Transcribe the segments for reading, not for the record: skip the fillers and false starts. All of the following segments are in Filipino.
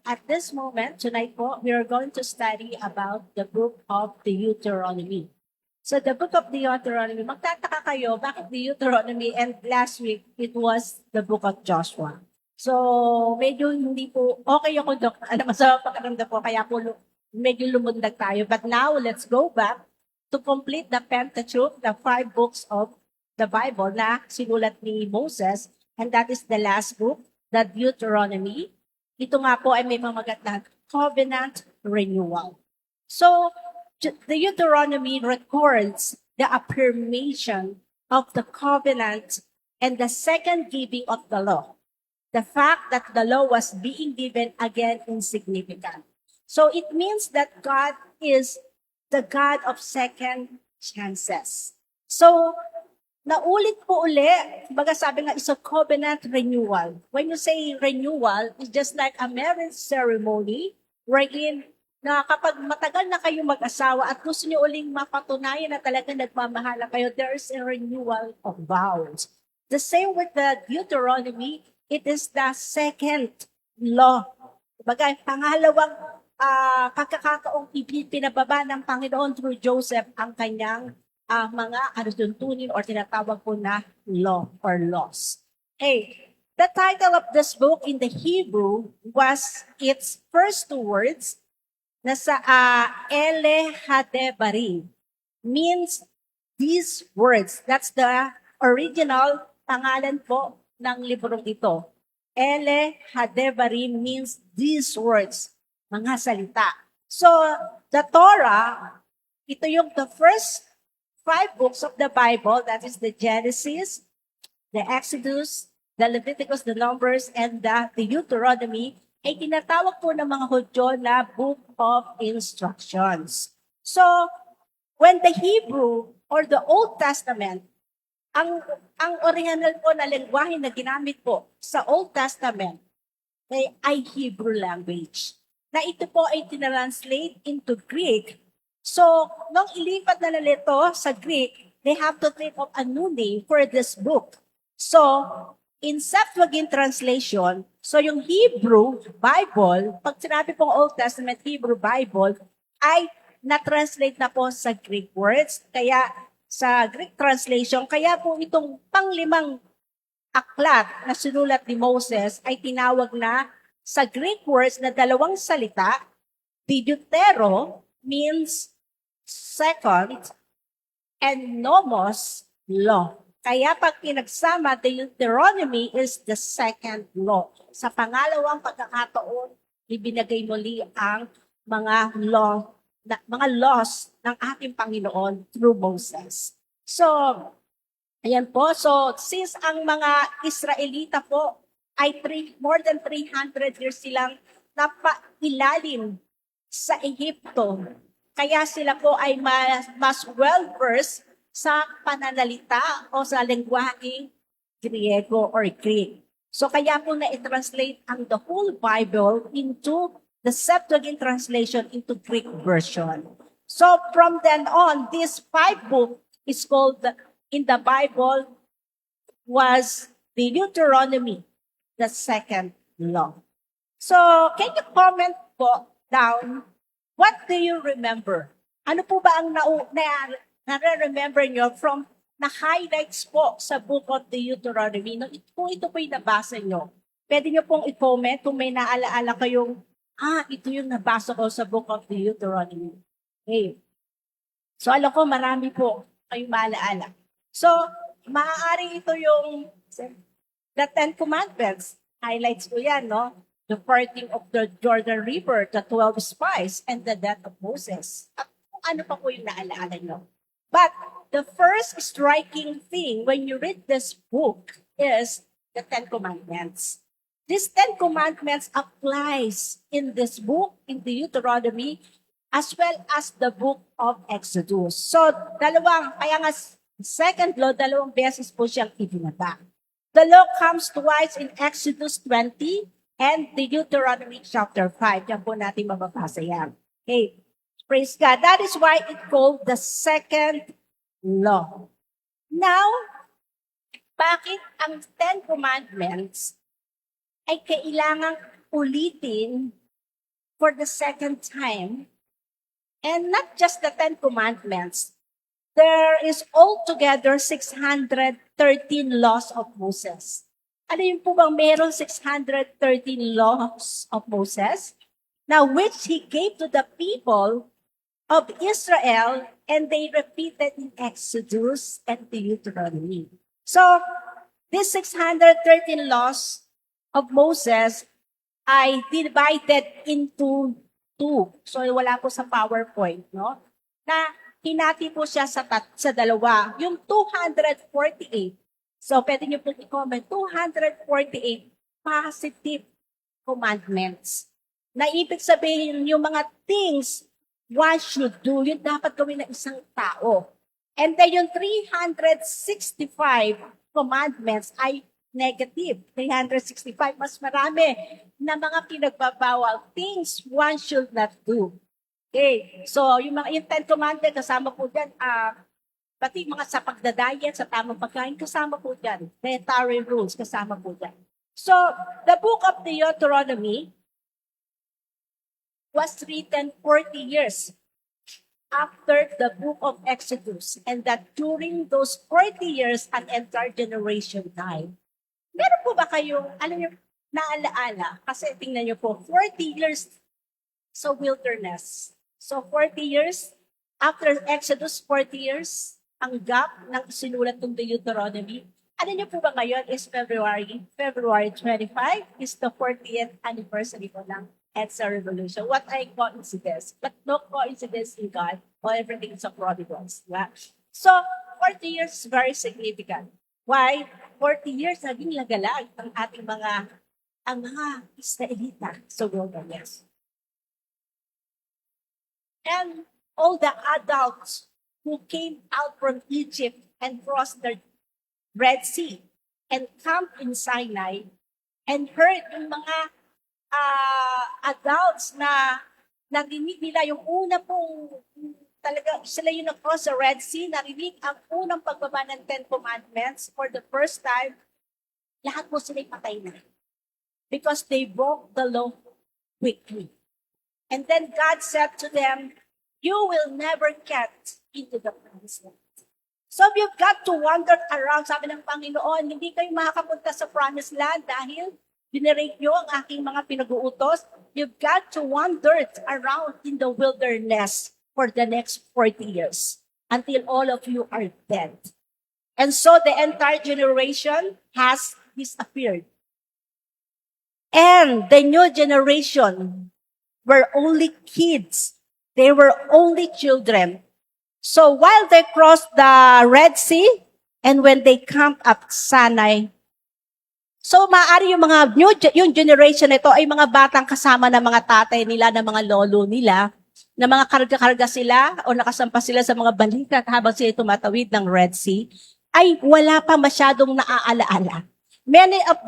at this moment, tonight po, we are going to study about the book of the Deuteronomy. So the book of the Deuteronomy, magtataka kayo, bakit the Deuteronomy? And last week, it was the book of Joshua. So medyo hindi po, okay ako, Dok. Alam mo, sa pakiramdam po, kaya po medyo lumundag tayo. But now, let's go back to complete the Pentateuch, the 5 books of the Bible na sinulat ni Moses. And that is the last book, the Deuteronomy. Ito nga po ay may pamagat na covenant renewal. So, the Deuteronomy records the affirmation of the covenant and the second giving of the law. The fact that the law was being given again insignificant. So, it means that God is the God of second chances. So, naulit po uli, baga sabi nga, is a covenant renewal. When you say renewal, it's just like a marriage ceremony wherein na kapag matagal na kayo mag-asawa at gusto nyo uling mapatunayan na talaga nagmamahala kayo, there is a renewal of vows. The same with the Deuteronomy, it is the second law. Baga, pangalawang pagkakataong pinababa ng Panginoon through Joseph ang kanyang mga tuntunin or tinatawag po na law or laws. Okay, the title of this book in the Hebrew was its first 2 words na sa Ele Hadebarim means these words. That's the original pangalan po ng librong ito. Ele Hadebarim means these words, mga salita. So, the Torah, ito yung the first 5 books of the Bible, that is the Genesis, the Exodus, the Leviticus, the Numbers, and the Deuteronomy, ay tinatawag po ng mga Hudyo na Book of Instructions. So, when the Hebrew or the Old Testament, ang original po na lengguwahe na ginamit po sa Old Testament ay Hebrew language. Na ito po ay tinranslate into Greek. So, nung ilipat na nila ito sa Greek, they have to think of a new name for this book. So, in Septuagint translation, so yung Hebrew Bible, pag sinabi pong Old Testament Hebrew Bible, ay na-translate na po sa Greek words. Kaya sa Greek translation, kaya po itong panglimang aklat na sinulat ni Moses ay tinawag na sa Greek words na 2 salita, Deutero means second, and nomos, law. Kaya pag pinagsama, the Deuteronomy is the second law. Sa pangalawang pagkakataon, ibinagay muli ang mga laws ng ating Panginoon through Moses. So, ayan po. So, since ang mga Israelita po ay more than 300 years silang napailalim sa Ehipto, kaya sila po ay mas well-versed sa pananalita o sa lengguwaheng Griego or Greek. So kaya po na-translate ang the whole Bible into the Septuagint translation into Greek version. So from then on, this 5 book is called in the Bible was the Deuteronomy, the second law. So can you comment po down? What do you remember? Ano po ba ang nare-remember nyo from na highlights po sa book of the Deuteronomy? Kung ito po yung nabasa nyo, pwede nyo pong i-comment kung may naalaala kayong, ito yung nabasa ko sa book of the Deuteronomy. Okay. So alam ko marami po kayong maalaala. So, maaari ito yung the 10 Commandments. Highlights ko yan, no? The parting of the Jordan River, the 12 spies, and the death of Moses. At kung ano pa po yung naalaala nyo. But the first striking thing when you read this book is the 10 Commandments. These 10 Commandments applies in this book, in the Deuteronomy, as well as the book of Exodus. So, kaya nga second law, 2 beses po siyang ibinaba. The law comes twice in Exodus 20, and the Deuteronomy chapter 5. Yan po natin mababasa yan. Okay. Praise God. That is why it's called the second law. Now, bakit ang 10 Commandments ay kailangang ulitin for the second time. And not just the 10 commandments. There is altogether 613 laws of Moses. Ano yun po bang meron 613 laws of Moses? Now, which he gave to the people of Israel, and they repeated in Exodus and Deuteronomy. So, these 613 laws of Moses ay divided into two. So, wala po sa PowerPoint, no? Na hinati po siya sa dalawa. Yung 248, so pwede niyo po i-comment, 248 positive commandments. Na ibig sabihin, yung mga things one should do, yun dapat gawin ng isang tao. And then yung 365 commandments ay negative. 365, mas marami na mga pinagbabawal, things one should not do. Okay, so yung mga yung 10 commandments, kasama po dyan, pati mga sa pagdadayat, sa tamang pagkain, kasama po dyan. Dietary rules, kasama po dyan. So, the book of Deuteronomy was written 40 years after the book of Exodus, and that during those 40 years, an entire generation died. Meron po ba kayong, alam niyo, naalaala? Kasi tingnan niyo po, 40 years sa wilderness. So 40 years, after Exodus, 40 years, ang gap ng sinulat ng Deuteronomy. Ano niyo po ba ngayon is February 25 is the 40th anniversary po ng EDSA Revolution. What a coincidence. But no coincidence in God. Or everything is a providence. Diba? So, 40 years is very significant. Why? 40 years naging lagalag ang ating mga Israelita sa wilderness. And all the adults who came out from Egypt and crossed the Red Sea and camped in Sinai and heard yung mga adults na narinig nila yung una pong talaga sila yung nag-cross sa Red Sea, narinig ang unang pagbaba ng 10 Commandments for the first time, lahat po sila'y patay na. Because they broke the law quickly. And then God said to them, you will never get into the promised land. So you've got to wander around, sabi ng Panginoon, hindi kayo makakapunta sa promised land dahil binirate nyo ang aking mga pinag-uutos. You've got to wander around in the wilderness for the next 40 years until all of you are dead. And so the entire generation has disappeared. And the new generation were only kids. They were only children. So while they crossed the Red Sea and when they camped at Sinai, so maaari yung generation nito ay mga batang kasama ng mga tatay nila, ng mga lolo nila, na mga karga-karga sila o nakasampa sila sa mga balikat habang sila tumatawid ng Red Sea, ay wala pa masyadong naaalaala. Many of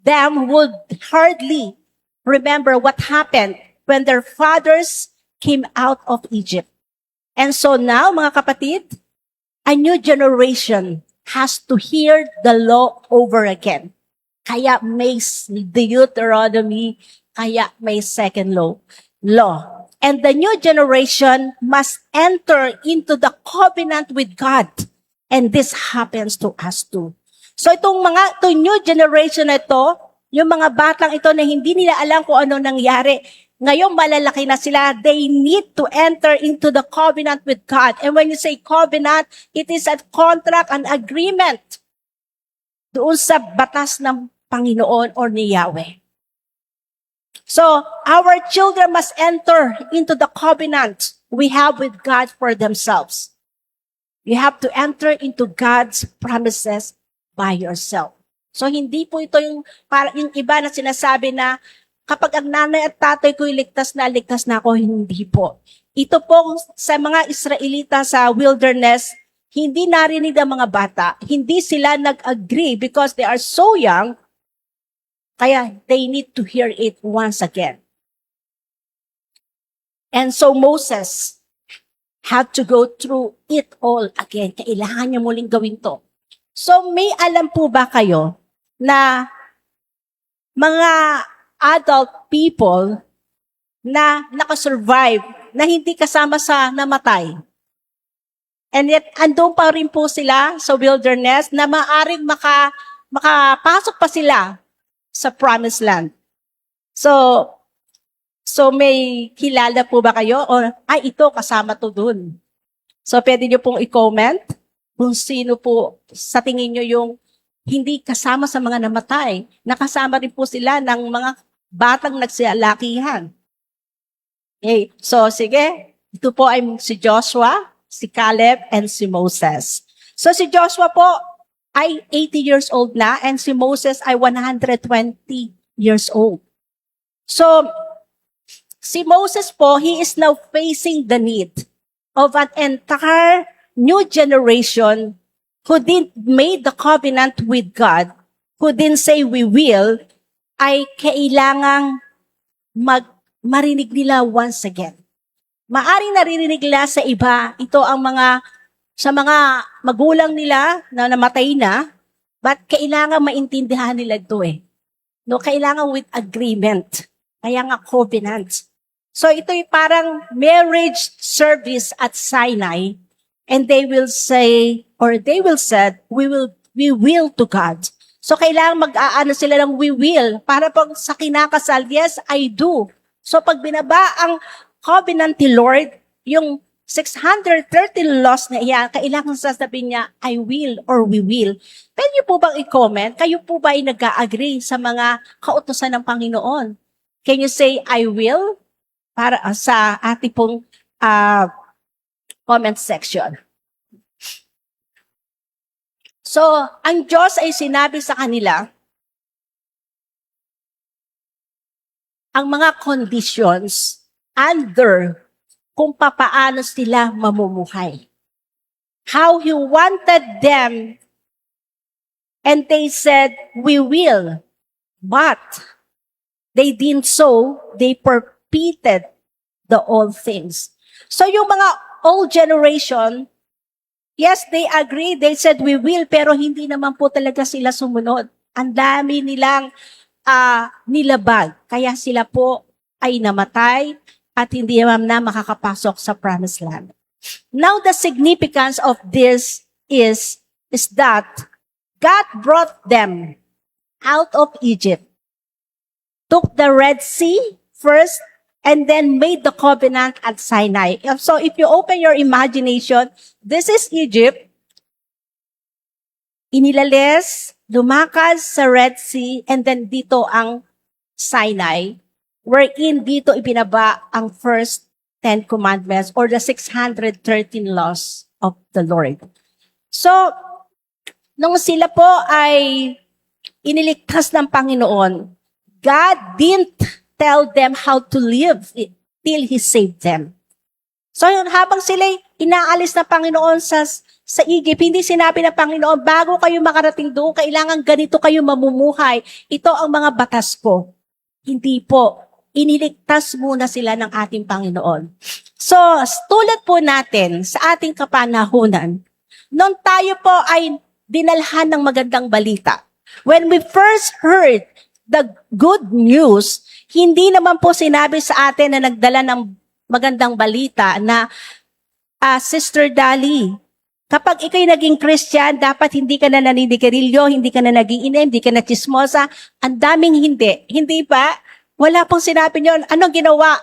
them would hardly remember what happened when their fathers came out of Egypt. And so now, mga kapatid, a new generation has to hear the law over again. Kaya may Deuteronomy, kaya may second law. And the new generation must enter into the covenant with God. And this happens to us too. So itong new generation na ito, yung mga batang ito na hindi nila alam kung ano nangyari, ngayon malalaki na sila, they need to enter into the covenant with God. And when you say covenant, it is a contract, an agreement doon sa batas ng Panginoon or ni Yahweh. So, our children must enter into the covenant we have with God for themselves. You have to enter into God's promises by yourself. So, hindi po ito yung iba na sinasabi na kapag ang nanay at tatay ko ligtas na ako, hindi po. Ito po sa mga Israelita sa wilderness, hindi narinig ang mga bata, hindi sila nag-agree because they are so young, kaya they need to hear it once again. And so Moses had to go through it all again. Kailangan niya muling gawin to. So may alam po ba kayo na mga adult people na nakasurvive, na hindi kasama sa namatay. And yet, andun pa rin po sila sa wilderness na maaring makapasok pa sila sa promised land. So may kilala po ba kayo? O, ito, kasama to dun. So, pwede nyo pong i-comment kung sino po sa tingin nyo yung hindi kasama sa mga namatay. Nakasama rin po sila ng mga batang nagsalakihan. Okay. So, sige. Ito po ay si Joshua, si Caleb, and si Moses. So, si Joshua po ay 80 years old na and si Moses ay 120 years old. So, si Moses po, he is now facing the need of an entire new generation who didn't made the covenant with God, who didn't say we will, ay kailangang marinig nila once again. Maaring naririnig nila sa iba, ito ang sa mga magulang nila na namatay na, but kailangan maintindihan nila ito eh. No, kailangan with agreement. Kaya nga covenant. So ito'y parang marriage service at Sinai, and they will say, or they will said, we will to God. So kailangan mag-aano sila ng we will, para pag sa kinakasal, yes, I do. So pag binaba ang covenant ni Lord, yung 613 laws na iyan, kailangan sasabihin niya, I will or we will. Pwede niyo po bang i-comment? Kayo po ba ay nag-agree sa mga kautusan ng Panginoon? Can you say, I will? Para sa ating pong comment section. So, ang Diyos ay sinabi sa kanila, ang mga conditions under kung papaano sila mamumuhay. How He wanted them, and they said, we will, but they didn't so, they repeated the old things. So yung mga old generation, yes, they agree, they said we will, pero hindi naman po talaga sila sumunod. Ang dami nilang nilabag. Kaya sila po ay namatay at hindi naman na makakapasok sa promised land. Now the significance of this is that God brought them out of Egypt, took the Red Sea first, and then made the covenant at Sinai. So if you open your imagination, this is Egypt. Inilalis, lumakas sa Red Sea, and then dito ang Sinai, wherein dito ibinaba ang first 10 commandments or the 613 laws of the Lord. So, nung sila po ay iniligtas ng Panginoon, God didn't tell them how to live till He saved them. So habang sila inaalis ng Panginoon sa Egypt, hindi sinabi ng Panginoon, bago kayo makarating doon, kailangan ganito kayo mamumuhay. Ito ang mga batas ko. Hindi po. Iniligtas muna sila ng ating Panginoon. So, tulad po natin sa ating kapanahunan, nung tayo po ay dinalhan ng magandang balita. When we first heard the good news, hindi naman po sinabi sa atin na nagdala ng magandang balita na, Sister Dali, kapag ikaw'y naging Christian, dapat hindi ka na naninigarilyo, hindi ka na nag-iinom, hindi ka na chismosa, ang daming hindi. Hindi ba? Wala pong sinabi niyo. Anong ginawa?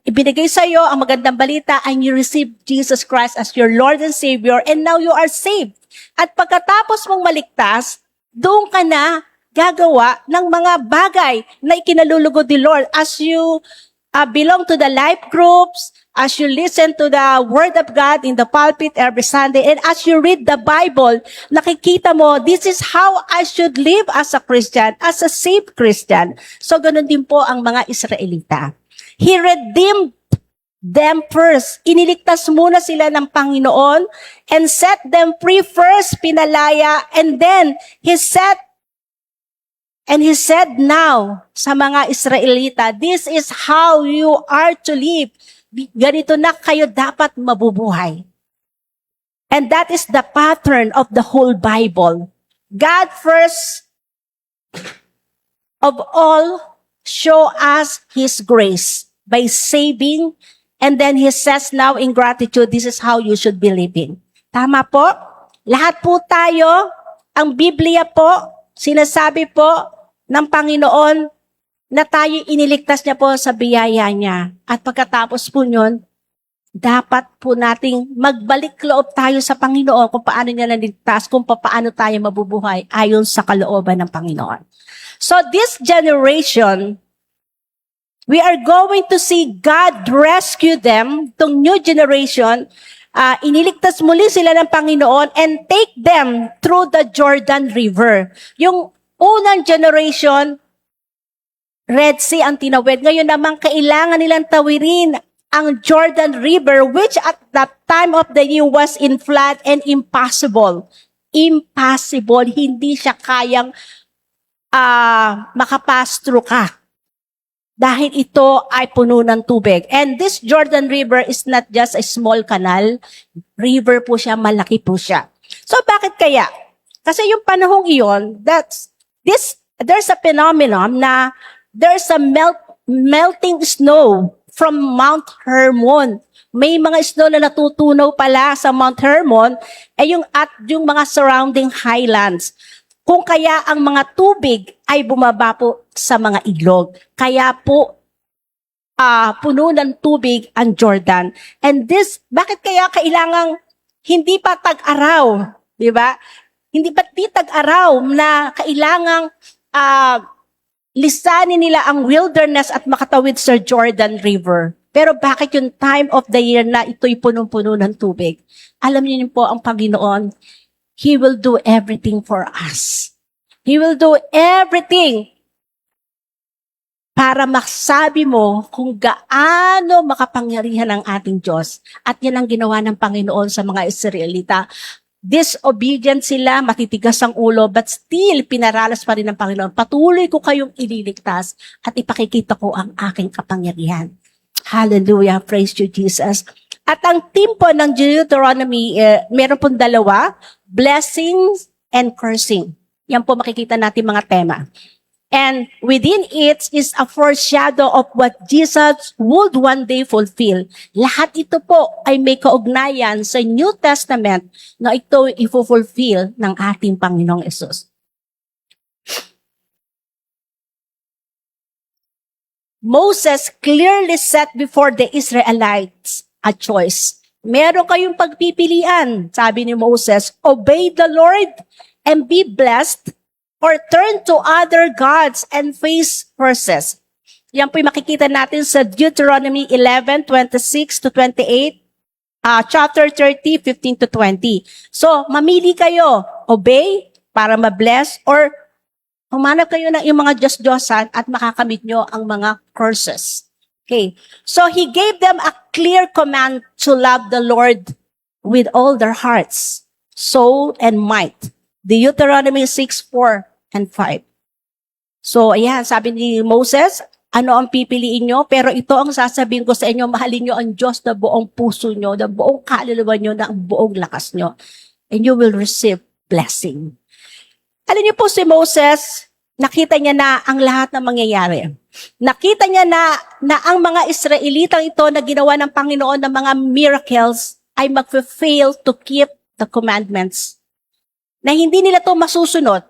Ibinigay sa iyo ang magandang balita and you receive Jesus Christ as your Lord and Savior and now you are saved. At pagkatapos mong maligtas, doon ka na gagawa ng mga bagay na ikinalulugod ni Lord as you belong to the life groups, as you listen to the Word of God in the pulpit every Sunday, and as you read the Bible, nakikita mo, this is how I should live as a Christian, as a saved Christian. So, ganun din po ang mga Israelita. He redeemed them first. Iniligtas muna sila ng Panginoon and set them free first, pinalaya, and then He said now sa mga Israelita, this is how you are to live. Ganito na kayo dapat mabubuhay. And that is the pattern of the whole Bible. God first of all show us His grace by saving. And then He says now in gratitude, this is how you should be living. Tama po? Lahat po tayo, ang Biblia po, sinasabi po ng Panginoon na tayo iniligtas niya po sa biyaya niya. At pagkatapos po yun, dapat po nating magbalik loob tayo sa Panginoon kung paano niya naligtas, kung paano tayo mabubuhay ayon sa kalooban ng Panginoon. So this generation, we are going to see God rescue them, itong new generation, iniligtas muli sila ng Panginoon and take them through the Jordan River. Yung unang generation, Red Sea ang tinawid. Ngayon naman, kailangan nilang tawirin ang Jordan River, which at that time of the year was in flood and impossible. Impossible. Hindi siya kayang makapass through ka. Dahil ito ay puno ng tubig. And this Jordan River is not just a small canal. River po siya, malaki po siya. So bakit kaya? Kasi yung panahong iyon, there's a phenomenon na there's a melting snow from Mount Hermon. May mga snow na natutunaw pala sa Mount Hermon at yung mga surrounding highlands. Kung kaya ang mga tubig ay bumaba po sa mga ilog. Kaya po puno ng tubig ang Jordan. And bakit kaya kailangang hindi pa tag-araw? Di ba? Hindi pa tag-araw na kailangang lisanin nila ang wilderness at makatawid sa Jordan River. Pero bakit yung time of the year na ito'y punong-puno ng tubig? Alam niyo po ang Panginoon, He will do everything for us. He will do everything para masabi mo kung gaano makapangyarihan ang ating Diyos. At yan ang ginawa ng Panginoon sa mga Israelita. Disobedient sila, matitigas ang ulo, but still, pinaralas pa rin ng Panginoon. Patuloy ko kayong ililigtas at ipakikita ko ang aking kapangyarihan. Hallelujah, praise you, Jesus. At ang theme po ng Deuteronomy, meron pong dalawa, blessings and cursing. Yan po makikita natin mga tema. And within it is a foreshadow of what Jesus would one day fulfill. Lahat ito po ay may kaugnayan sa New Testament na ito i-fulfill ng ating Panginoong Hesus. Moses clearly set before the Israelites a choice. Meron kayong pagpipilian, sabi ni Moses, obey the Lord and be blessed, or turn to other gods and face curses. Yan po'y makikita natin sa Deuteronomy 11:26 to 28, chapter 30, 15 to 20. So, mamili kayo, obey para ma-bless, or humanap kayo ng yung mga Diyos-Diyosan at makakamit nyo ang mga curses. Okay. So, He gave them a clear command to love the Lord with all their hearts, soul, and might. Deuteronomy 6:4 and 5. So, ayan, sabi ni Moses, ano ang pipiliin nyo? Pero ito ang sasabihin ko sa inyo, mahalin nyo ang Diyos na buong puso nyo, na buong kaluluwa nyo, na buong lakas nyo. And you will receive blessing. Alam niyo po si Moses, nakita niya na ang lahat ng mangyayari. Nakita niya na ang mga Israelitang ito na ginawa ng Panginoon ng mga miracles ay mag-fail to keep the commandments. Na hindi nila ito masusunod.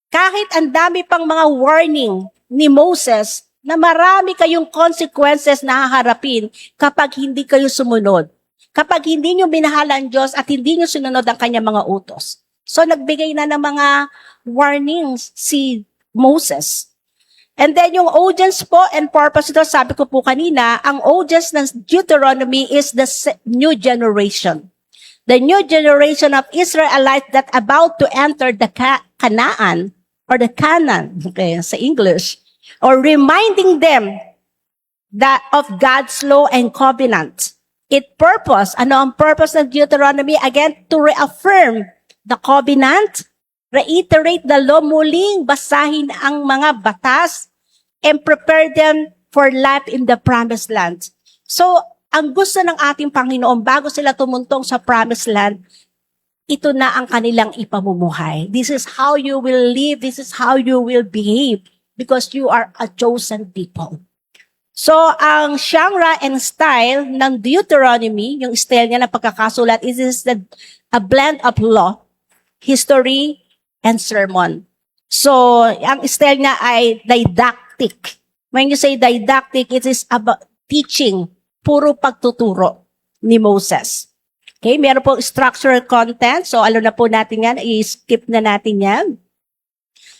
Kahit ang dami pang mga warning ni Moses na marami kayong consequences na haharapin kapag hindi kayo sumunod. Kapag hindi nyo minahal ang Diyos at hindi nyo sinunod ang kanyang mga utos. So nagbigay na ng mga warnings si Moses. And then yung audience po and purpose ito, sabi ko po kanina, ang audience ng Deuteronomy is the new generation. The new generation of Israelites that about to enter the Canaan, or the Canaan, okay, sa English, or reminding them that of God's law and covenant. Ano ang purpose ng Deuteronomy? Again, to reaffirm the covenant, reiterate the law, muling basahin ang mga batas, and prepare them for life in the promised land. So, ang gusto ng ating Panginoon, bago sila tumuntong sa promised land, ito na ang kanilang ipamumuhay. This is how you will live. This is how you will behave because you are a chosen people. So, ang genre and style ng Deuteronomy, yung style niya na pagkakasulat, is a blend of law, history, and sermon. So, ang style niya ay didactic. When you say didactic, it is about teaching, puro pagtuturo ni Moses. Okay, meron po structural content. So, alam na po natin yan, i-skip na natin yan.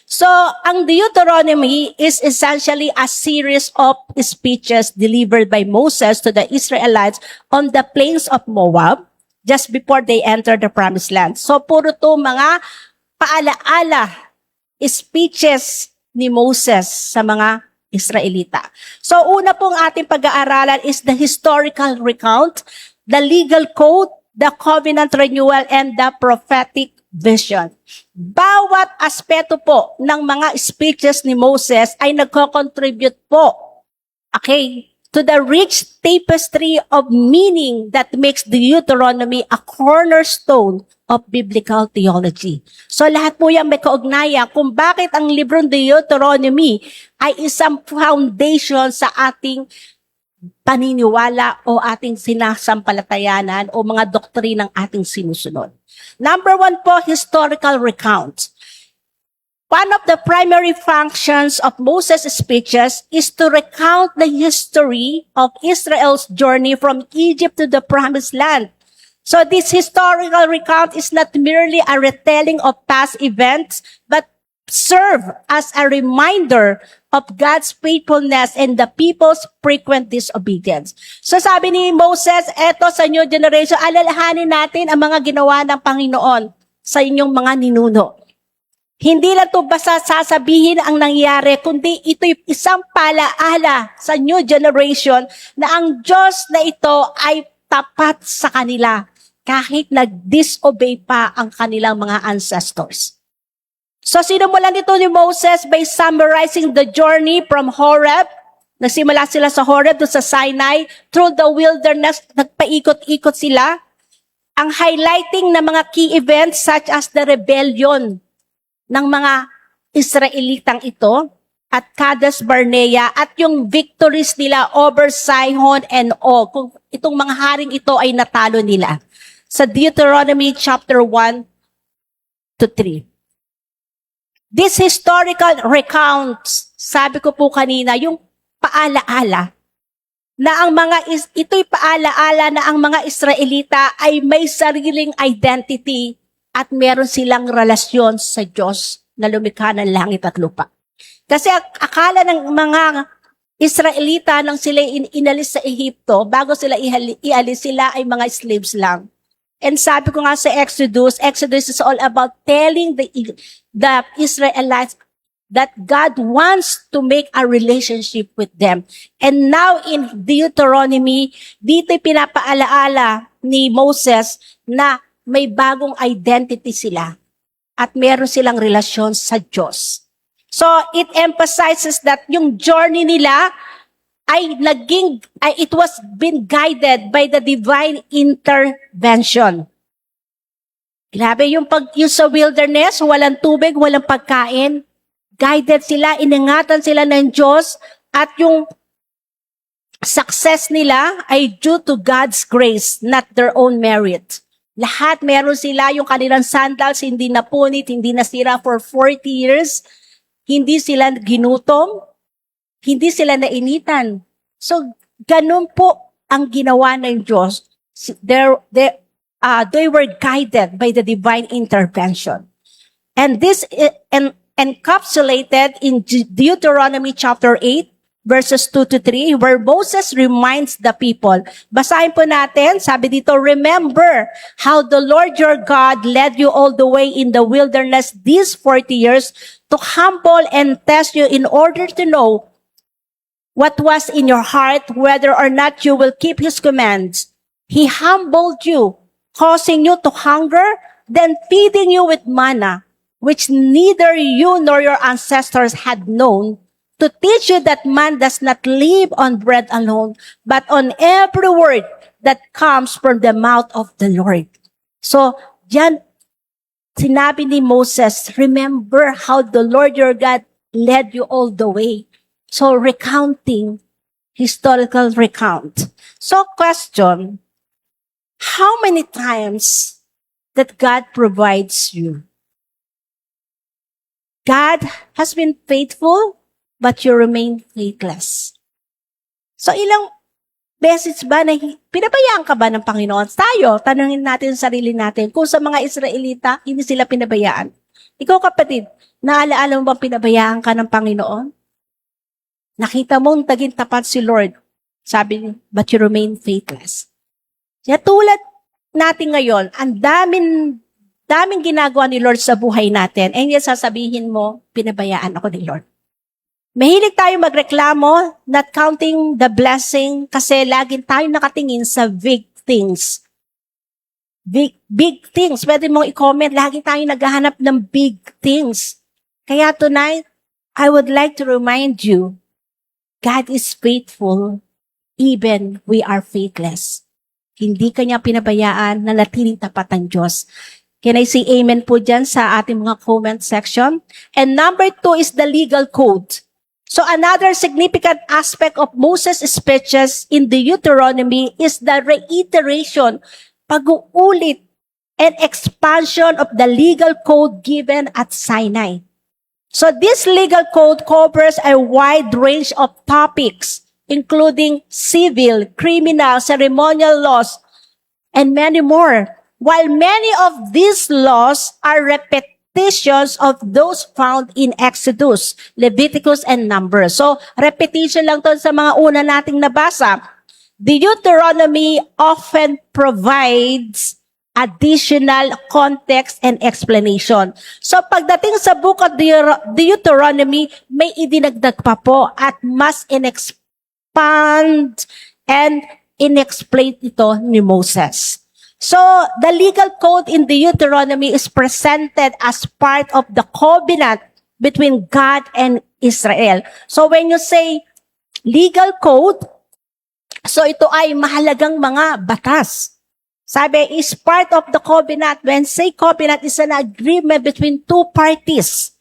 So, ang Deuteronomy is essentially a series of speeches delivered by Moses to the Israelites on the plains of Moab just before they entered the Promised Land. So, puro to mga paalaala, speeches ni Moses sa mga Israelita. So, una pong ating pag-aaralan is the historical recount, the legal code, the covenant renewal, and the prophetic vision. Bawat aspeto po ng mga speeches ni Moses ay nagko-contribute po, okay, to the rich tapestry of meaning that makes Deuteronomy a cornerstone of biblical theology. So lahat po yan may kaugnayan kung bakit ang librong Deuteronomy ay isang foundation sa ating paniniwala o ating sinasampalatayanan o mga doktrinang ating sinusunod. Number 1 po, historical recount. One of the primary functions of Moses' speeches is to recount the history of Israel's journey from Egypt to the Promised Land. So this historical recount is not merely a retelling of past events, but serve as a reminder of God's faithfulness and the people's frequent disobedience. So sabi ni Moses, eto sa new generation, alalahanin natin ang mga ginawa ng Panginoon sa inyong mga ninuno. Hindi lang ito basta sasabihin ang nangyari, kundi ito'y isang palaala sa new generation na ang Diyos na ito ay tapat sa kanila kahit nag-disobey pa ang kanilang mga ancestors. So, sinimulan nito ni Moses by summarizing the journey from Horeb. Nagsimula sila sa Horeb, doon sa Sinai, through the wilderness, nagpaikot-ikot sila. Ang highlighting ng mga key events such as the rebellion ng mga Israelitang ito at Kadesh Barnea at yung victories nila over Sihon and Og. Kung itong mga haring ito ay natalo nila. Sa Deuteronomy chapter 1 to 3. This historical recounts, sabi ko po kanina, yung paalaala na ito'y paalaala na ang mga Israelita ay may sariling identity at meron silang relasyon sa Diyos na lumikha ng langit at lupa. Kasi akala ng mga Israelita nang sila inalis sa Ehipto, bago sila ialis, sila ay mga slaves lang. And sabi ko nga sa Exodus is all about telling the Israelites that God wants to make a relationship with them. And now in Deuteronomy, dito'y pinapaalaala ni Moses na may bagong identity sila at meron silang relasyon sa Diyos. So it emphasizes that yung journey nila it was been guided by the divine intervention. Grabe yung sa wilderness, walang tubig, walang pagkain. Guided sila, iningatan sila ng Diyos at yung success nila ay due to God's grace, not their own merit. Lahat meron sila, yung kanilang sandals hindi napunit, hindi nasira for 40 years. Hindi sila ginutom, hindi sila nainitan. So, ganun po ang ginawa ng Diyos. They were guided by the divine intervention. And this is encapsulated in Deuteronomy chapter 8, verses 2 to 3, where Moses reminds the people. Basahin po natin, sabi dito, remember how the Lord your God led you all the way in the wilderness these 40 years to humble and test you in order to know what was in your heart, whether or not you will keep His commands. He humbled you, causing you to hunger, then feeding you with manna, which neither you nor your ancestors had known, to teach you that man does not live on bread alone, but on every word that comes from the mouth of the Lord. So, diyan, sinabi ni Moses, remember how the Lord your God led you all the way. So recounting, historical recount. So question, how many times that God provides you? God has been faithful, but you remain faithless. So ilang beses ba na pinabayaan ka ba ng Panginoon? Tayo, tanungin natin sa sarili natin, kung sa mga Israelita, hindi sila pinabayaan. Ikaw kapatid, naalaala mo ba pinabayaan ka ng Panginoon? Nakita mong taging tapat si Lord. Sabi niya, but you remain faithless. Kaya tulad natin ngayon, ang daming ginagawa ni Lord sa buhay natin. And yet sasabihin mo, pinabayaan ako ni Lord. Mahilig tayo magreklamo, not counting the blessing, kasi laging tayo nakatingin sa big things. Big things. Pwede mong i-comment, lagi tayo naghahanap ng big things. Kaya tonight, I would like to remind you, God is faithful, even we are faithless. Hindi kanya pinabayaan na natiling tapat ng Diyos. Can I say amen po dyan sa ating mga comment section? And number 2 is the legal code. So another significant aspect of Moses' speeches in the Deuteronomy is the reiteration, pag-uulit, and expansion of the legal code given at Sinai. So this legal code covers a wide range of topics, including civil, criminal, ceremonial laws, and many more. While many of these laws are repetitions of those found in Exodus, Leviticus, and Numbers. So, repetition lang to sa mga una nating nabasa. The Deuteronomy often provides additional context and explanation. So, pagdating sa book of Deuteronomy, may idinagdag pa po at mas in-expand and in-explain ito ni Moses. So, the legal code in the Deuteronomy is presented as part of the covenant between God and Israel. So, when you say legal code, so ito ay mahalagang mga batas. Sabi, is part of the covenant. When say covenant, is an agreement between two parties.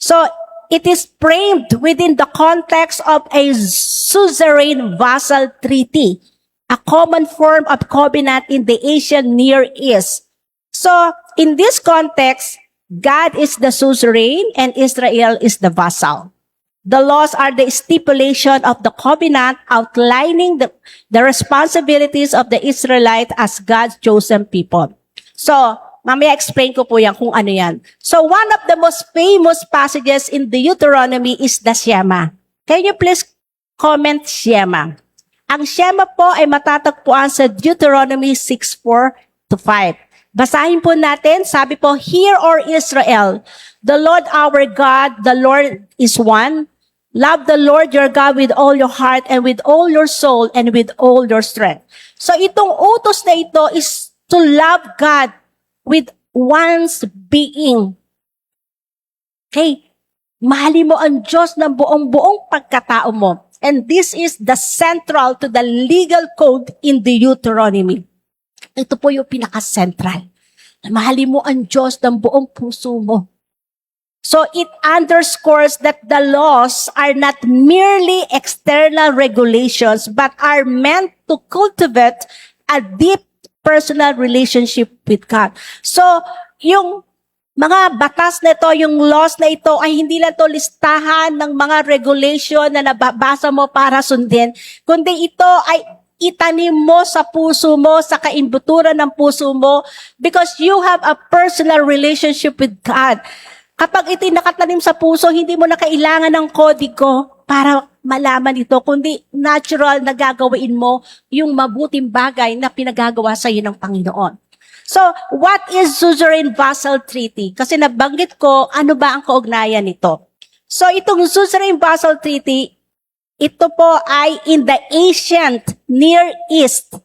So, it is framed within the context of a suzerain vassal treaty, a common form of covenant in the Asian Near East. So, in this context, God is the suzerain and Israel is the vassal. The laws are the stipulation of the covenant outlining the responsibilities of the Israelite as God's chosen people. So, mamaya explain ko po yan kung ano yan. So, one of the most famous passages in the Deuteronomy is the Shema. Can you please comment Shema? Ang Shema po ay matatagpuan sa Deuteronomy 6:4-5. Basahin po natin, sabi po, Hear, O Israel, the Lord our God, the Lord is one. Love the Lord your God with all your heart and with all your soul and with all your strength. So itong utos na ito is to love God with one's being. Okay? Mahalin mo ang Diyos ng buong pagkatao mo. And this is the central to the legal code in the Deuteronomy. Ito po yung pinaka-central. Mahalin mo ang Diyos ng buong puso mo. So it underscores that the laws are not merely external regulations but are meant to cultivate a deep personal relationship with God. So yung mga batas na ito, yung laws na ito ay hindi lang to listahan ng mga regulation na nababasa mo para sundin, kundi ito ay itanim mo sa puso mo, sa kaimbuturan ng puso mo, because you have a personal relationship with God. Kapag ito nakatanim sa puso, hindi mo na kailangan ng kodigo para malaman ito, kundi natural na gagawin mo yung mabuting bagay na pinagagawa sa iyo ng Panginoon. So, what is suzerain vassal treaty? Kasi nabanggit ko, ano ba ang kaugnayan nito? So, itong suzerain vassal treaty, ito po ay in the ancient Near East.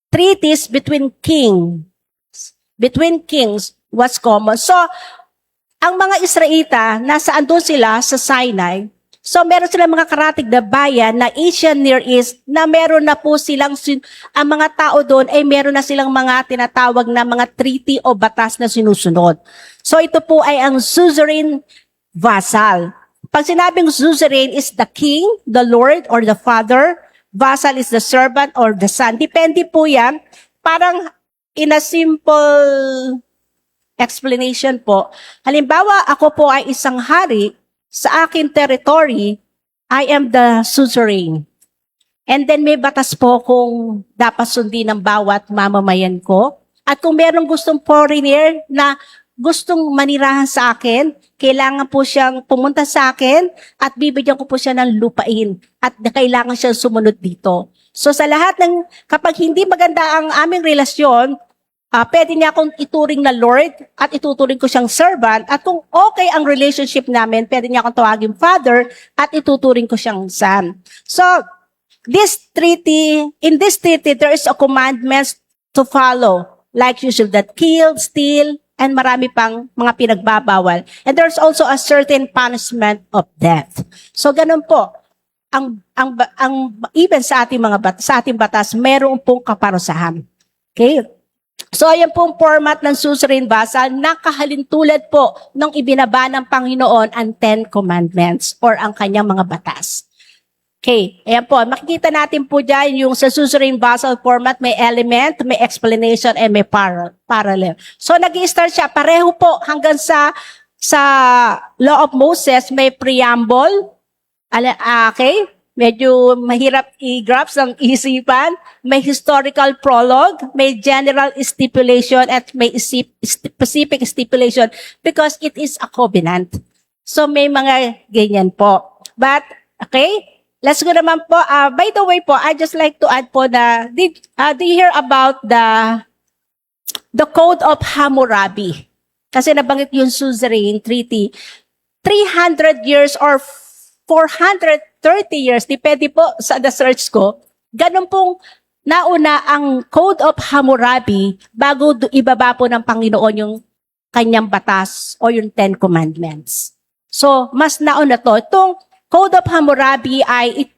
Treaties between kings was common. So, ang mga Israelita, nasaan doon sila sa Sinai, so meron silang mga karatig na bayan na Asian Near East na meron na po silang, ang mga tao doon ay meron na silang mga tinatawag na mga treaty o batas na sinusunod. So ito po ay ang suzerain vassal. Pag sinabing suzerain is the king, the lord, or the father, vassal is the servant or the son. Depende po yan. Parang in a simple explanation po, halimbawa ako po ay isang hari, sa akin territory, I am the suzerain. And then may batas po kung dapat sundin ng bawat mamamayan ko. At kung merong gustong foreigner na gustong manirahan sa akin, kailangan po siyang pumunta sa akin at bibigyan ko po siya ng lupain at kailangan siyang sumunod dito. So sa lahat ng, kapag hindi maganda ang aming relasyon, pwede niya akong ituring na Lord at ituturing ko siyang servant. At kung okay ang relationship namin, pwede niya akong tawagin Father at ituturing ko siyang Son. So, in this treaty, there is a commandments to follow. Like you should not kill, steal, and marami pang mga pinagbabawal. And there's also a certain punishment of death. So, ganun po. Even sa ating batas, meron pong kaparusahan. Okay? So, ayan pong format ng suzerain vassal na kahalintulad po ng ibinaba ng Panginoon ang 10 Commandments or ang kanyang mga batas. Okay, ayan po. Makikita natin po dyan yung sa suzerain vassal format, may element, may explanation, and may parallel. So, nag-i-start siya. Pareho po hanggang sa Law of Moses, may preamble. Okay? Medyo mahirap i-grasp ng isipan. May historical prologue, may general stipulation, at may specific stipulation because it is a covenant. So, may mga ganyan po. But, okay? Let's go naman po. By the way po, I just like to add po na, do you hear about the Code of Hammurabi? Kasi nabanggit yung suzerain treaty. 300 years or 430 years, depende po sa the search ko, ganun pong nauna ang Code of Hammurabi bago ibaba po ng Panginoon yung kanyang batas o yung 10 Commandments. So, mas nauna to. Itong Code of Hammurabi ay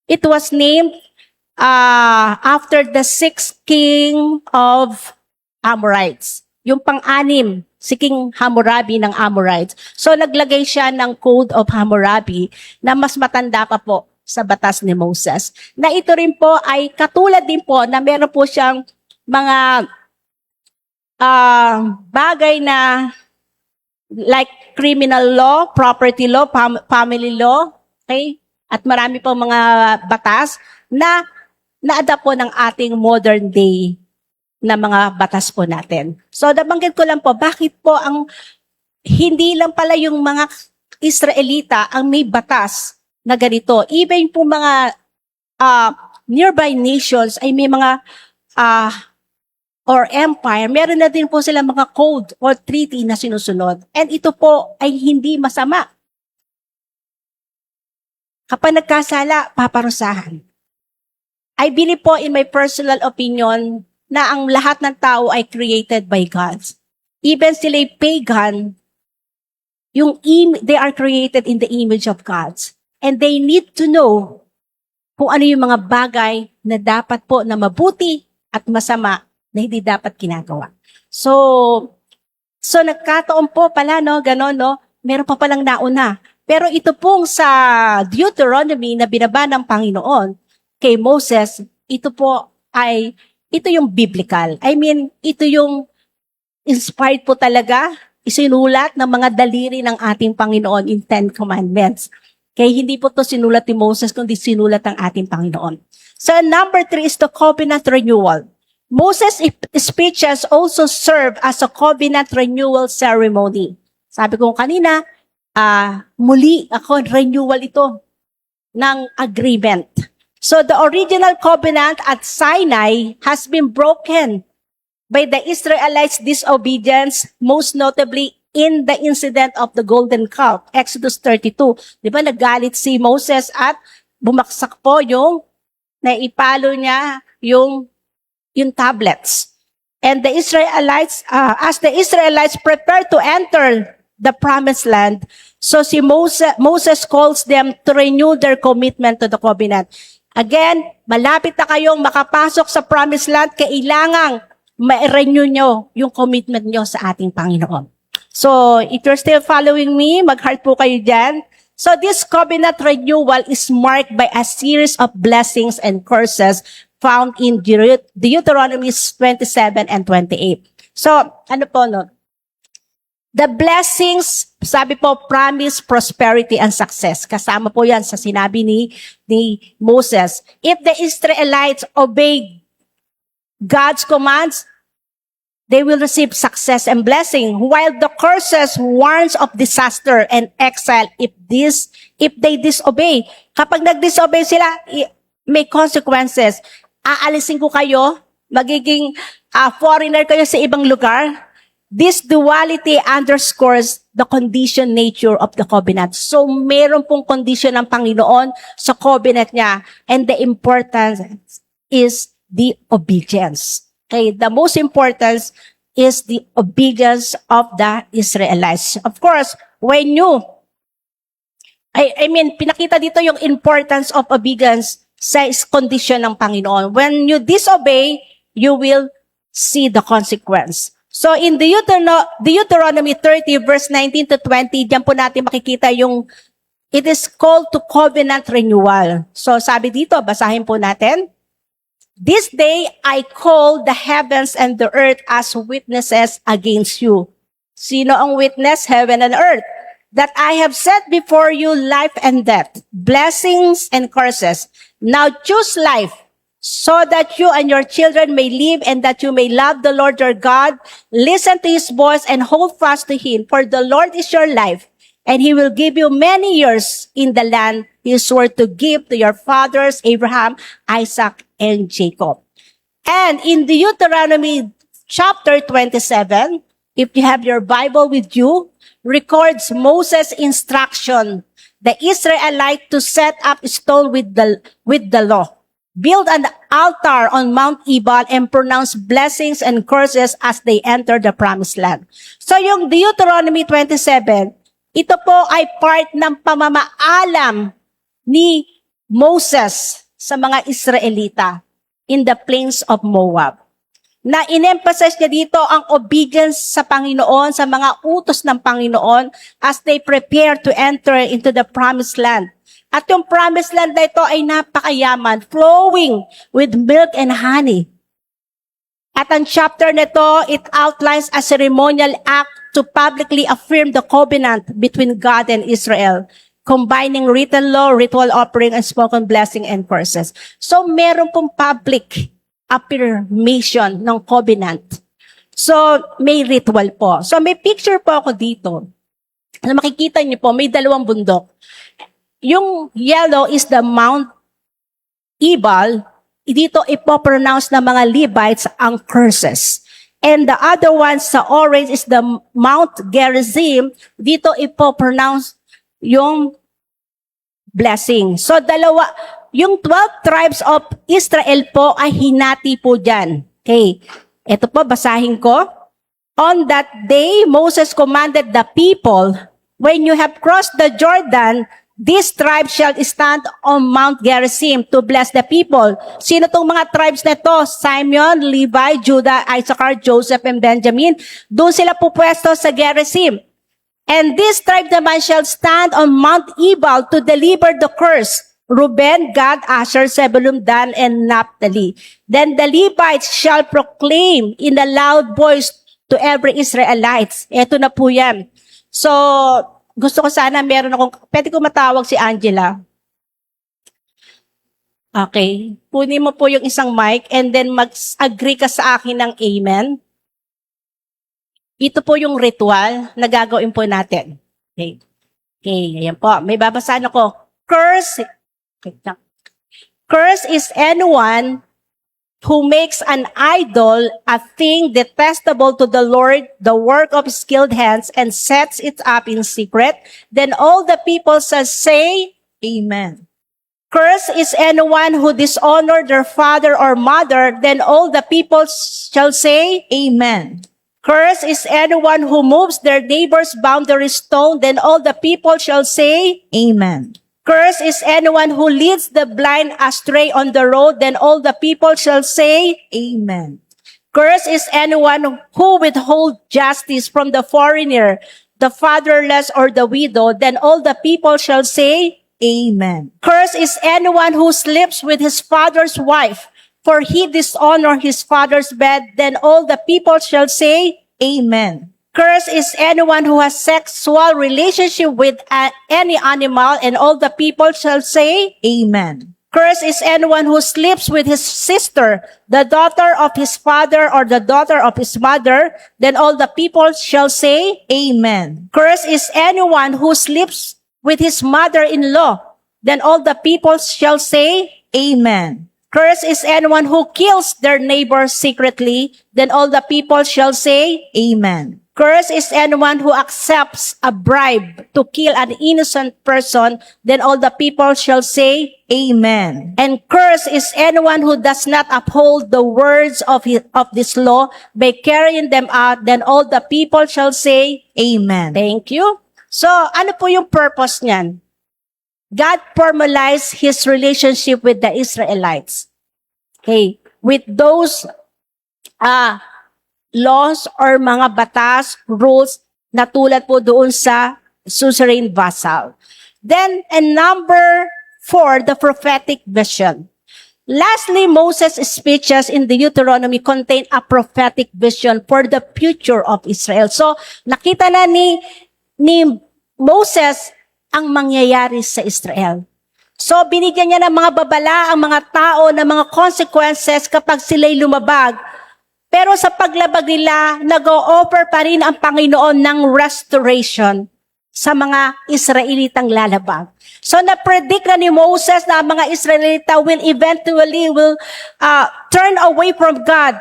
it was named after the 6th king of Amorites. Yung pang-anim, si King Hammurabi ng Amorites. So naglagay siya ng Code of Hammurabi na mas matanda pa po sa batas ni Moses. Na ito rin po ay katulad din po na meron po siyang mga bagay na like criminal law, property law, family law, okay? At marami pang mga batas na na-adapt po ng ating modern day na mga batas po natin. So, nabanggit ko lang po, bakit po hindi lang pala yung mga Israelita ang may batas na ganito. Even po mga nearby nations ay may mga or empire, meron na din po sila mga code or treaty na sinusunod. And ito po ay hindi masama. Kapag nagkasala, paparusahan. I believe po in my personal opinion na ang lahat ng tao ay created by God. Even sila pagan, they are created in the image of God. And they need to know kung ano yung mga bagay na dapat po na mabuti at masama na hindi dapat ginagawa. So nagkataon po pala, no, gano'n, no, meron pa palang nauna. Pero ito pong sa Deuteronomy na binaba ng Panginoon kay Moses, ito yung biblical. I mean, ito yung inspired po talaga, isinulat ng mga daliri ng ating Panginoon in 10 Commandments. Kaya hindi po to sinulat ni Moses, kundi sinulat ng ating Panginoon. So number 3 is the covenant renewal. Moses' speeches also serve as a covenant renewal ceremony. Sabi ko kanina, muli renewal ito ng agreement. So the original covenant at Sinai has been broken by the Israelites' disobedience, most notably in the incident of the golden calf, Exodus 32. Di ba nagalit si Moses at bumaksak po yung naipalo niya yung tablets. And the Israelites, as the Israelites prepare to enter the promised land, so si Moses calls them to renew their commitment to the covenant. Again, malapit na kayong makapasok sa promised land, kailangang ma-renew nyo yung commitment nyo sa ating Panginoon. So, if you're still following me, mag-heart po kayo dyan. So, this covenant renewal is marked by a series of blessings and curses found in Deuteronomy 27 and 28. So, ano po, no? The blessings, sabi po, promise, prosperity, and success. Kasama po yan sa sinabi ni Moses. If the Israelites obey God's commands, they will receive success and blessing, while the curses warns of disaster and exile if they disobey. Kapag nag-disobey sila, may consequences. Aalisin ko kayo, magiging foreigner kayo sa ibang lugar. This duality underscores the condition nature of the covenant. So, meron pong condition ng Panginoon sa covenant niya, and the importance is the obedience. Okay, the most important is the obedience of the Israelites. Of course, when you, pinakita dito yung importance of obedience sa condition ng Panginoon. When you disobey, you will see the consequence. So in Deuteronomy 30 verse 19 to 20, diyan po natin makikita yung, it is called to covenant renewal. So sabi dito, basahin po natin. This day I call the heavens and the earth as witnesses against you. Sino ang witness? Heaven and earth. That I have set before you life and death, blessings and curses. Now choose life, so that you and your children may live and that you may love the Lord your God. Listen to his voice and hold fast to him, for the Lord is your life, and he will give you many years in the land he swore to give to your fathers, Abraham, Isaac, and Jacob. And in Deuteronomy chapter 27, if you have your Bible with you, records Moses' instruction, the Israelite to set up a stone with the law. Build an altar on Mount Ebal and pronounce blessings and curses as they enter the promised land. So yung Deuteronomy 27, ito po ay part ng pamamaalam ni Moses sa mga Israelita in the plains of Moab. Na in-emphasize niya dito ang obedience sa Panginoon, sa mga utos ng Panginoon as they prepare to enter into the promised land. At yung promised land na ito ay napakayaman, flowing with milk and honey. At ang chapter nito, it outlines a ceremonial act to publicly affirm the covenant between God and Israel, combining written law, ritual offering, and spoken blessing and curses. So, meron pong public affirmation ng covenant. So, may ritual po. So, may picture po ako dito. Na makikita niyo po, may dalawang bundok. Yung yellow is the Mount Ebal. Dito ipopronounce ng mga Levites ang curses. And the other one sa orange is the Mount Gerizim. Dito ipopronounce yung blessing. So dalawa, yung 12 tribes of Israel po ay hinati po dyan. Okay. Ito po, basahin ko. On that day, Moses commanded the people, when you have crossed the Jordan, this tribe shall stand on Mount Gerizim to bless the people. Sino tong mga tribes na to? Simeon, Levi, Judah, Issachar, Joseph, and Benjamin. Doon sila pupwesto sa Gerizim. And this tribe naman shall stand on Mount Ebal to deliver the curse. Reuben, Gad, Asher, Zebulun, Dan, and Naphtali. Then the Levites shall proclaim in a loud voice to every Israelite. Ito na po yan. So, gusto ko sana meron akong, pwede ko matawag si Angela. Okay. Punin mo po yung isang mic and then mag-agree ka sa akin ng amen. Ito po yung ritual na gagawin po natin. Okay. Okay, ayan po. May babasaan ako. Curse is anyone who makes an idol a thing detestable to the Lord, the work of skilled hands, and sets it up in secret. Then all the people shall say, Amen. Curse is anyone who dishonor their father or mother. Then all the people shall say, Amen. Curse is anyone who moves their neighbor's boundary stone. Then all the people shall say, Amen. Curse is anyone who leads the blind astray on the road. Then all the people shall say, Amen. Cursed is anyone who withholds justice from the foreigner, the fatherless, or the widow. Then all the people shall say, Amen. Cursed is anyone who sleeps with his father's wife, for he dishonor his father's bed. Then all the people shall say, Amen. Cursed is anyone who has sexual relationship with any animal, and all the people shall say, Amen. Cursed is anyone who sleeps with his sister, the daughter of his father or the daughter of his mother. Then all the people shall say, Amen. Cursed is anyone who sleeps with his mother-in-law. Then all the people shall say, Amen. Cursed is anyone who kills their neighbor secretly. Then all the people shall say, Amen. Cursed is anyone who accepts a bribe to kill an innocent person. Then all the people shall say, Amen. and cursed is anyone who does not uphold the words of this law by carrying them out. Then all the people shall say, Amen. Thank you. So, ano po yung purpose niyan? God formalized His relationship with the Israelites. Okay, with those laws or mga batas, rules na tulad po doon sa suzerain vassal. Then, and number 4, the prophetic vision. Lastly, Moses' speeches in the Deuteronomy contain a prophetic vision for the future of Israel. So, nakita na ni Moses ang mangyayari sa Israel. So, binigyan niya ng mga babala ang mga tao ng mga consequences kapag sila'y lumabag. Pero sa paglabag nila, nag-o-offer pa rin ang Panginoon ng restoration sa mga Israelitang lalabag. So, na-predict na ni Moses na ang mga Israelita will eventually turn away from God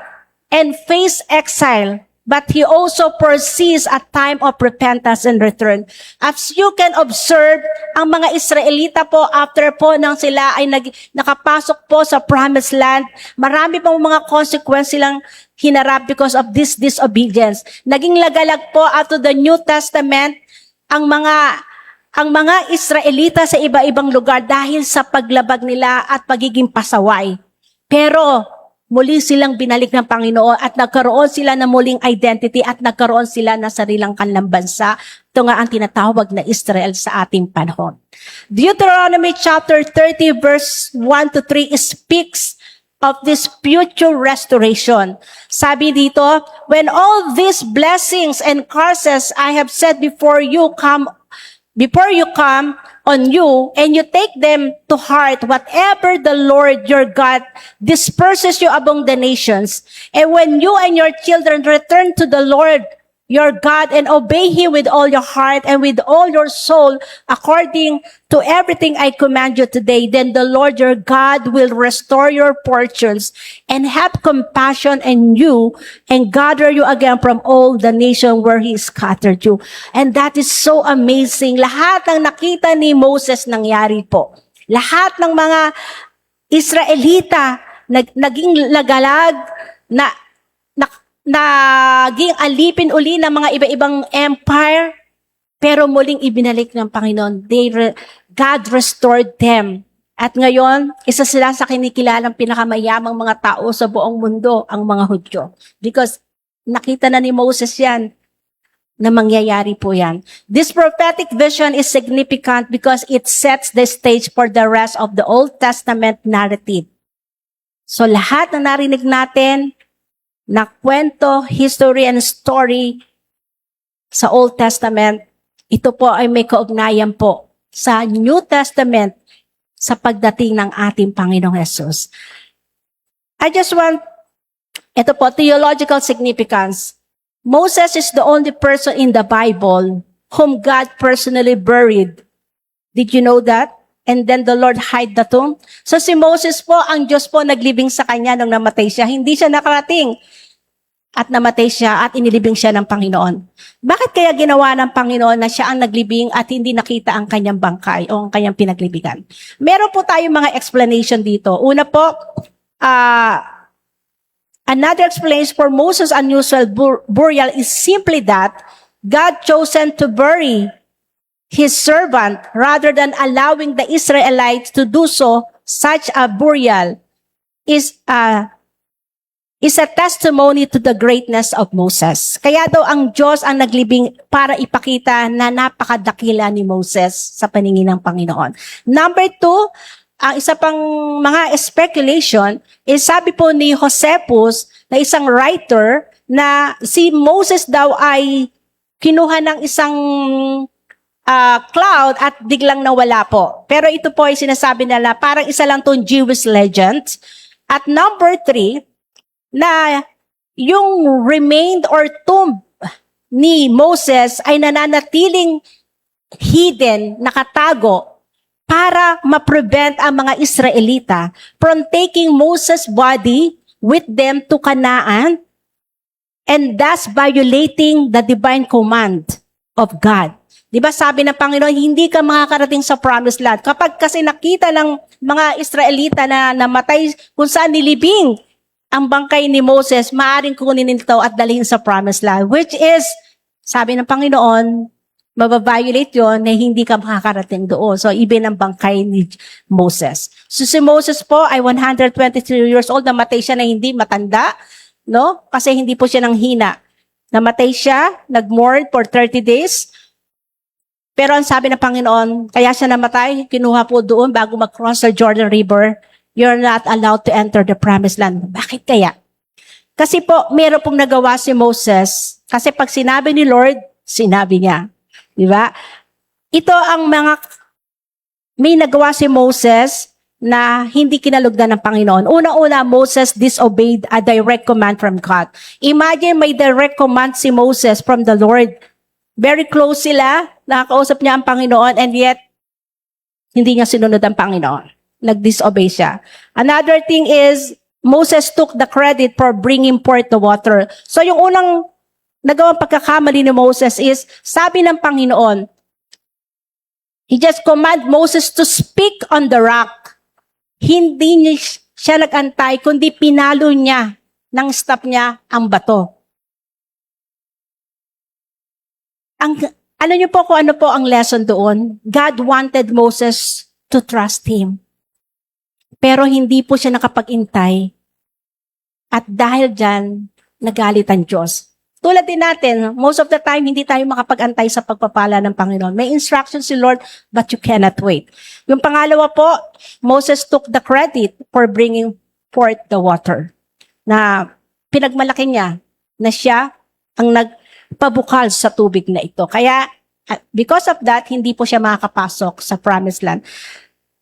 and face exile. But He also foresees a time of repentance and return. As you can observe, ang mga Israelita po, after po nang sila ay nakapasok po sa promised land, marami pong mga consequence silang hinarap because of this disobedience. Naging lagalag po after the New Testament ang mga Israelita sa iba-ibang lugar dahil sa paglabag nila at pagiging pasaway. Pero muli silang binalik ng Panginoon at nagkaroon sila ng muling identity at nagkaroon sila ng sarilang kanilang bansa. Ito nga ang tinatawag na Israel sa ating panahon. Deuteronomy chapter 30 verse 1 to 3 speaks of this future restoration. Sabi dito, when all these blessings and curses I have said before you come on you, and you take them to heart, whatever the Lord your God disperses you among the nations, and when you and your children return to the Lord your God and obey Him with all your heart and with all your soul, according to everything I command you today, then the Lord your God will restore your fortunes and have compassion on you and gather you again from all the nation where He scattered you. And that is so amazing. Lahat ng nakita ni Moses nangyari po. Lahat ng mga Israelita naging lagalag naging alipin uli ng mga iba-ibang empire, pero muling ibinalik ng Panginoon. God restored them. At ngayon, isa sila sa kinikilalang pinakamayamang mga tao sa buong mundo, ang mga Hudyo. Because nakita na ni Moses yan, na mangyayari po yan. This prophetic vision is significant because it sets the stage for the rest of the Old Testament narrative. So lahat na narinig natin, na kwento, history, and story sa Old Testament, ito po ay may kaugnayan po sa New Testament sa pagdating ng ating Panginoong Jesus. Ito po, theological significance. Moses is the only person in the Bible whom God personally buried. Did you know that? And then the Lord hid the tomb. So si Moses po, ang Diyos po naglibing sa kanya nung namatay siya. Hindi siya nakarating. At namatay siya at inilibing siya ng Panginoon. Bakit kaya ginawa ng Panginoon na siya ang naglibing at hindi nakita ang kanyang bangkay o ang kanyang pinaglibigan? Meron po tayong mga explanation dito. Una po, another explanation for Moses' unusual burial is simply that God chosen to bury His servant rather than allowing the Israelites to do so. Such a burial is is a testimony to the greatness of Moses. Kaya daw ang Diyos ang naglibing para ipakita na napakadakila ni Moses sa paningin ng Panginoon. Number 2, ang isa pang mga speculation is sabi po ni Josephus na isang writer na si Moses daw ay kinuha ng isang cloud at biglang nawala po. Pero ito po ay sinasabi nila parang isa lang tong Jewish legend. At number 3, na yung remained or tomb ni Moses ay nananatiling hidden, nakatago, para ma-prevent ang mga Israelita from taking Moses' body with them to Canaan and thus violating the divine command of God. Di ba sabi ng Panginoon, hindi ka makakarating sa promised land. Kapag kasi nakita ng mga Israelita na namatay kung saan nilibing ang bangkay ni Moses, maaaring kunin nito at dalhin sa promised land. Which is, sabi ng Panginoon, mababiolate yun na hindi ka makakarating doon. So, even ang bangkay ni Moses. So, si Moses po ay 123 years old, namatay siya na hindi matanda, no? Kasi hindi po siya nang hina. Namatay siya, nag-mourn for 30 days. Pero ang sabi ng Panginoon, kaya siya namatay, kinuha po doon bago mag-cross the Jordan River, you're not allowed to enter the promised land. Bakit kaya? Kasi po, meron pong nagawa si Moses. Kasi pag sinabi ni Lord, sinabi niya. Di ba? Ito ang may nagawa si Moses na hindi kinalugdan ng Panginoon. Una-una, Moses disobeyed a direct command from God. Imagine may direct command si Moses from the Lord. Very close sila, nakakausap niya ang Panginoon, and yet, hindi niya sinunod ang Panginoon. Nag-disobey siya. Another thing is, Moses took the credit for bringing forth the water. So yung unang nagawang pagkakamali ni Moses is, sabi ng Panginoon, He just command Moses to speak on the rock. Hindi niya siya nag-antay, kundi pinalo niya ng staff niya ang bato. Alam niyo po kung ano po ang lesson doon? God wanted Moses to trust Him. Pero hindi po siya nakapag-intay. At dahil dyan, nagalit ang Diyos. Tulad din natin, most of the time, hindi tayo makapag-antay sa pagpapala ng Panginoon. May instructions si Lord, but you cannot wait. Yung pangalawa po, Moses took the credit for bringing forth the water. Na pinagmalaki niya na siya ang nagpabukal sa tubig na ito. Kaya, because of that, hindi po siya makakapasok sa promised land.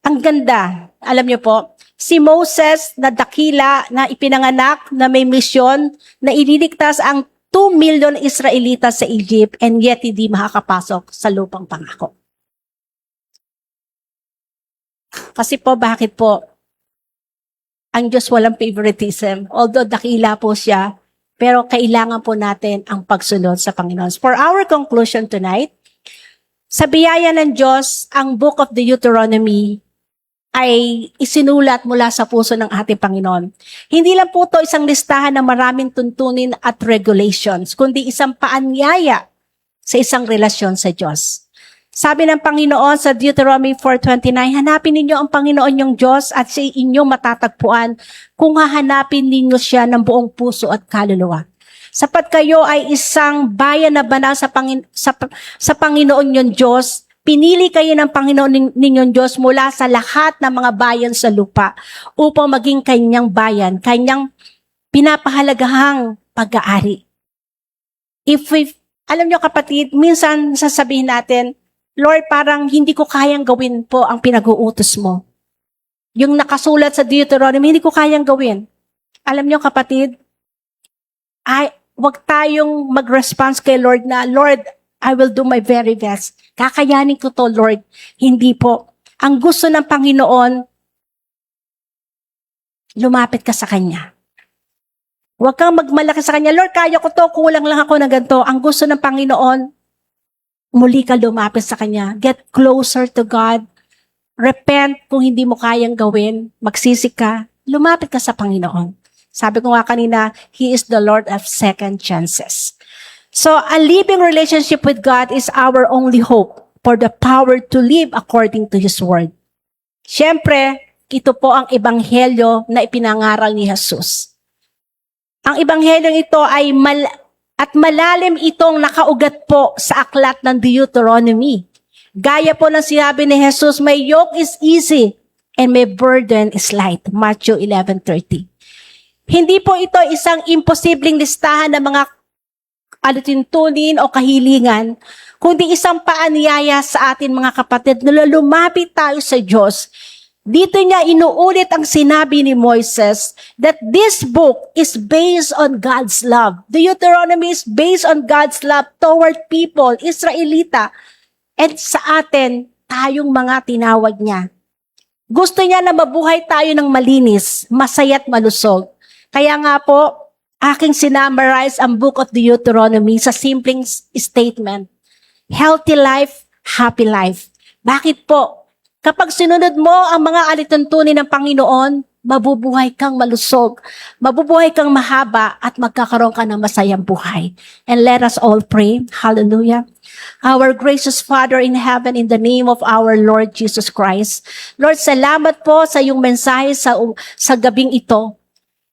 Ang ganda, alam niyo po, si Moses na dakila, na ipinanganak, na may misyon, na ililigtas ang 2 million Israelitas sa Egypt, and yet hindi makakapasok sa lupang pangako. Kasi po, bakit po? Ang Diyos walang favoritism. Although dakila po siya, pero kailangan po natin ang pagsunod sa Panginoon. For our conclusion tonight, sa biyaya ng Diyos, ang Book of the Deuteronomy ay isinulat mula sa puso ng ating Panginoon. Hindi lang po ito isang listahan ng maraming tuntunin at regulations, kundi isang paanyaya sa isang relasyon sa Diyos. Sabi ng Panginoon sa Deuteronomy 4:29, hanapin ninyo ang Panginoon yung Diyos at siya inyong matatagpuan kung hahanapin ninyo siya ng buong puso at kaluluwa. Sapat kayo ay isang bayan na banal sa Panginoon yung Diyos. Pinili kayo ng Panginoon ninyong Diyos mula sa lahat ng mga bayan sa lupa upang maging kanyang bayan, kanyang pinapahalagahang pag-aari. Alam nyo kapatid, minsan sasabihin natin, Lord, parang hindi ko kayang gawin po ang pinag-uutos mo. Yung nakasulat sa Deuteronomy, hindi ko kayang gawin. Alam nyo kapatid, wag tayong mag-response kay Lord na, Lord, I will do my very best. Kakayanin ko to, Lord. Hindi po. Ang gusto ng Panginoon, lumapit ka sa Kanya. Huwag kang magmalaki sa Kanya. Lord, kaya ko to, kulang lang ako na ganito. Ang gusto ng Panginoon, muli ka lumapit sa Kanya. Get closer to God. Repent kung hindi mo kayang gawin. Magsisi ka. Lumapit ka sa Panginoon. Sabi ko nga kanina, He is the Lord of second chances. So, a living relationship with God is our only hope for the power to live according to His Word. Siyempre, ito po ang ebanghelyo na ipinangaral ni Jesus. Ang ebanghelyong ito ay malalim itong nakaugat po sa aklat ng Deuteronomy. Gaya po ng sinabi ni Jesus, my yoke is easy and my burden is light. Matthew 11:30. Hindi po ito isang imposibleng listahan ng mga alituntunin o kahilingan, kundi isang paanyaya sa atin mga kapatid na lumapit tayo sa Diyos. Dito niya inuulit ang sinabi ni Moises that this book is based on God's love. Deuteronomy is based on God's love toward people, Israelita, and sa atin, tayong mga tinawag niya. Gusto niya na mabuhay tayo ng malinis, masaya't malusog. Kaya nga po, aking sinamarize ang book of Deuteronomy sa simpleng statement. Healthy life, happy life. Bakit po? Kapag sinunod mo ang mga alituntunin ng Panginoon, mabubuhay kang malusog, mabubuhay kang mahaba, at magkakaroon ka ng masayang buhay. And let us all pray. Hallelujah. Our gracious Father in heaven, in the name of our Lord Jesus Christ. Lord, salamat po sa iyong mensahe sa gabing ito.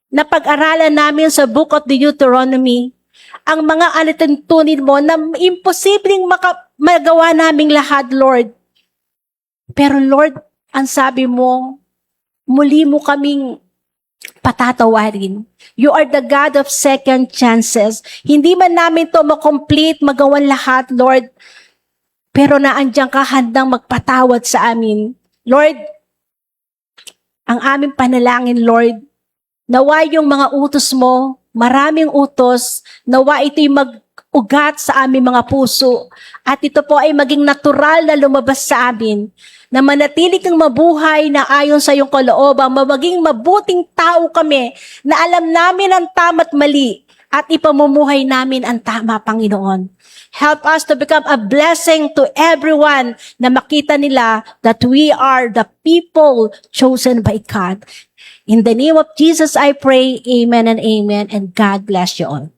Napag-aralan namin sa Book of Deuteronomy ang mga alituntunin mo na imposibleng magawa naming lahat, Lord. Pero Lord, ang sabi mo, muli mo kaming patatawarin. You are the God of second chances. Hindi man namin to makomplete, magawan lahat, Lord. Pero naandyan ka handang magpatawad sa amin. Lord, ang aming panalangin, Lord, nawa yung mga utos mo, maraming utos, nawa ito'y mag-ugat sa aming mga puso. At ito po ay maging natural na lumabas sa amin, na manatili kang mabuhay na ayon sa iyong kalooban, maging mabuting tao kami, na alam namin ang tama't mali, at ipamumuhay namin ang tama, Panginoon. Help us to become a blessing to everyone na makita nila that we are the people chosen by God. In the name of Jesus, I pray, amen and amen, and God bless you all.